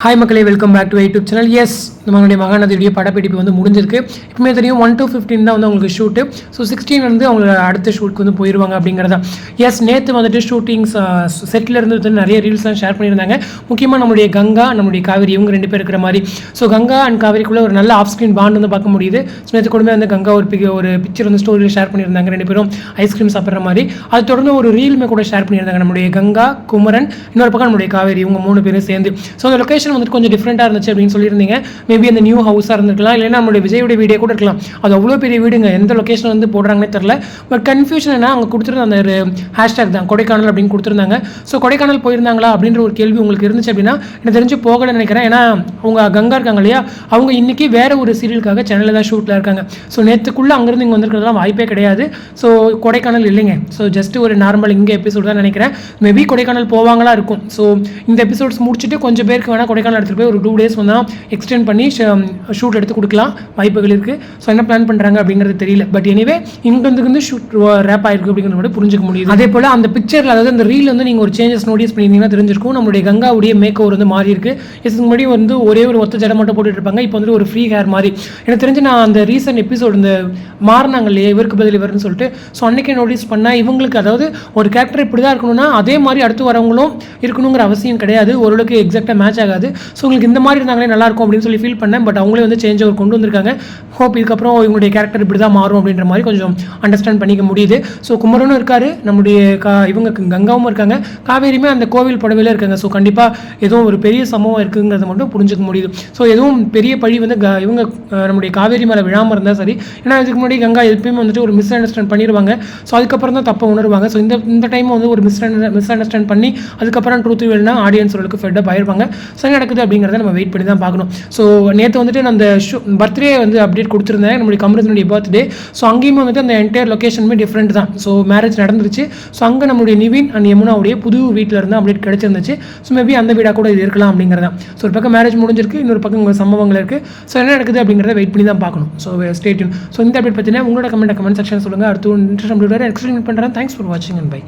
Hi மக்களே, welcome back to YouTube channel. Yes, நம்மளுடைய மகாநதியுடைய படப்பிடிப்பு வந்து முடிஞ்சிருக்கு. இப்போமே தெரியும் 1 to 15 தான் வந்து அவங்களுக்கு ஷூட்டு. ஸோ 16 வந்து அவங்களோட அடுத்த ஷூட்டுக்கு வந்து போயிடுவாங்க அப்படிங்கிறதா. எஸ், நேற்று வந்துட்டு ஷூட்டிங்ஸ் செட்டில் இருந்து வந்து நிறைய ரீல்ஸ்லாம் ஷேர் பண்ணியிருந்தாங்க. முக்கியமாக நம்மளுடைய கங்கா, நம்மளுடைய காவேரி, இவங்க 2 பேர் இருக்கிற மாதிரி. ஸோ கங்கா அண்ட் காவேரிக்குள்ளே ஒரு நல்ல ஆஃப் ஸ்க்ரீன் பாண்ட் வந்து பார்க்க முடியுது. ஸோ நேற்று கூட வந்து கங்கா ஒரு பிக்சர் வந்து ஸ்டோரியில் ஷேர் பண்ணியிருந்தாங்க, 2 பேரும் ஐஸ்கிரீம் சாப்பிட்ற மாதிரி. அது தொடர்ந்து ஒரு ரீலுமே கூட ஷேர் பண்ணியிருந்தாங்க, நம்மளுடைய கங்கா, குமரன், இன்னொரு பக்கம் நம்மளுடைய காவேரி, இவங்க 3 பேரும் சேர்ந்து. ஸோ அந்த லொக்கேஷன் வந்துட்டு கொஞ்சம் டிஃப்ரெண்ட்டாக இருந்துச்சு அப்படின்னு சொல்லியிருந்தீங்க. மேபி அந்த நியூ ஹவுஸாக இருந்திருக்கலாம், இல்லைன்னா நம்மளுடைய விஜயோட வீடியோ கூட இருக்கலாம். அது அவ்வளோ பெரிய வீடுங்க, எந்த லொக்கேஷன் வந்து போடுறாங்கன்னே தெரில. பட் கன்ஃபியூஷன் என்ன, அவங்க கொடுத்துருந்த அந்த ஒரு ஹேஷ்டாக் தான் கொடைக்கானல் அப்படின்னு கொடுத்துருந்தாங்க. ஸோ கொடைக்கானல் போயிருந்தாங்களா அப்படின்ற ஒரு கேள்வி உங்களுக்கு இருந்துச்சு அப்படின்னா எனக்கு தெரிஞ்சு போகலன்னு நினைக்கிறேன். ஏன்னா அவங்க கங்கா இருக்காங்க இல்லையா, அவங்க இன்றைக்கி வேறு ஒரு சீரியலுக்காக சென்னையில் தான் ஷூட்டில் இருக்காங்க. ஸோ நேற்றுக்குள்ளே அங்கேருந்து இங்கே வந்திருக்கிறதுலாம் வாய்ப்பே கிடையாது. ஸோ கொடைக்கானல் இல்லைங்க. ஸோ ஜஸ்ட் ஒரு நார்மல் இங்கே எபிசோட் தான் நினைக்கிறேன். மேபி கொடைக்கானல் போவாங்களா இருக்கும். ஸோ இந்த எபிசோட்ஸ் முடிச்சுட்டு கொஞ்சம் பேருக்கு வேணால் கொடைக்கானல் எடுத்துகிட்டு போய் ஒரு 2 days வந்து எக்ஸ்டெண்ட் பண்ணி ஷூட் எடுத்து கொடுக்கலாம், வாய்ப்புகள் இருக்குது. ஸோ என்ன பிளான் பண்ணுறாங்க அப்படிங்கிறது தெரியல. பட் எனிவே இங்கே ஷூட் ரேப் ஆயிருக்கு அப்படிங்கிறத புரிஞ்சுக்க முடியுது. அதே போல் அந்த பிக்சரில், அதாவது அந்த ரீல் வந்து நீங்கள் ஒரு சேஞ்சஸ் நோட்டீஸ் பண்ணியிருந்தீங்கன்னா தெரிஞ்சிருக்கும். நம்மளுடைய கங்காவுடைய மேக் ஓவர் வந்து மாறி இருக்கு. இதுக்கு முன்னாடி வந்து ஒரே ஒரு ஒத்த ஜடை மட்டும் போட்டுட்டு இருப்பாங்க, இப்போ வந்து ஒரு ஃப்ரீ ஹேர் மாதிரி. எனக்கு தெரிஞ்சு நான் அந்த ரீசன்ட் எபிசோட் இந்த மாறினாங்க இல்லையா, இவருக்கு பதில் இவர்னு சொல்லிட்டு, ஸோ அன்றைக்கே நோட்டீஸ் பண்ணால் இவங்களுக்கு, அதாவது ஒரு கேரக்டர் இப்படி தான் இருக்கணும்னா அதே மாதிரி அடுத்து வரவங்களும் இருக்கணுங்கிற அவசியம் கிடையாது. ஓரளவுக்கு எக்ஸாக்டாக மேட்ச் ஆகாது. ஸோ உங்களுக்கு இந்த மாதிரி இருந்தாங்களே நல்லாயிருக்கும் அப்படின்னு சொல்லி ஃபீல் பண்ணேன். பட் அவங்களே வந்து சேஞ்ச் ஓவர் கொண்டு வந்திருக்காங்க. ஹோப் இதுக்கப்புறம் இவங்களுடைய கேரக்டர் இப்படி தான் மாறும் அப்படின்ற மாதிரி கொஞ்சம் அண்டர்ஸ்டாண்ட் பண்ணிக்க முடியுது. ஸோ குமரனும் இருக்காரு, நம்முடைய இவங்க கங்காவும் இருக்காங்க, காவேரியுமே அந்த கோவில் புடவையில் இருக்காங்க. ஸோ கண்டிப்பாக எதுவும் ஒரு பெரிய சம்பவம் இருக்குங்கிறத மட்டும் புரிஞ்சுக்க முடியுது. ஸோ எதுவும் பெரிய பழி வந்து இவங்க நம்முடைய காவேரி மேலே விழாமல் இருந்தால் சரி. ஏன்னா இதுக்கு முன்னாடி கங்கா எப்பயுமே வந்துட்டு ஒரு மிஸ் அண்டர்ஸ்டாண்ட் பண்ணிடுவாங்க. ஸோ அதுக்கப்புறம் தான் தப்பை உணர்வாங்க. ஸோ இந்த டைம் வந்து ஒரு மிஸ் அண்டர்ஸ்டாண்ட் பண்ணி அதுக்கப்புறம் ட்ரூத் வேணும்னா ஆடியன்ஸ் ஓரளவுக்கு ஃபெட்டப் ஆயிருப்பாங்க. ஸோ நடக்குது அப்படிங்கிறத நம்ம வெயிட் பண்ணி தான் பார்க்கணும். ஸோ நேற்று வந்துட்டு நான் அந்த பர்த்டே வந்து அப்டேட் கொடுத்துருந்தேன், நம்மளுடைய கமருதனுடைய பர்த்டே. ஸோ அங்கேயுமே வந்துட்டு அந்த என்டையர் லொக்கேஷனுமே டிஃப்ரெண்ட் தான். ஸோ மேரேஜ் நடந்துருச்சு. ஸோ அங்கே நம்மளுடைய நிவின் அண்ட் யமுனாவுடைய புது வீட்டில் இருந்து அப்டேட் கிடைச்சிருந்துச்சு. ஸோ மேபி அந்த வீடாக கூட இது இருக்கலாம் அப்படிங்கிறதான். ஸோ ஒரு பக்கம் மேரேஜ் முடிஞ்சிருக்கு, இன்னொரு பக்கம் உங்கள் சம்பவங்கள் இருக்குது. ஸோ என்ன நடக்குது அப்படிங்கிறத வெயிட் பண்ணி தான் பார்க்கணும். So stay tune. ஸோ இந்த அப்டேட் பற்றினா உங்களோட கமெண்ட் செக்ஷன் சொல்லுங்கள். அடுத்து இன்ட்ரெஸ்ட் பண்ணுறேன். தேங்க்ஸ் ஃபார் வாட்சிங் அண்ட் பை.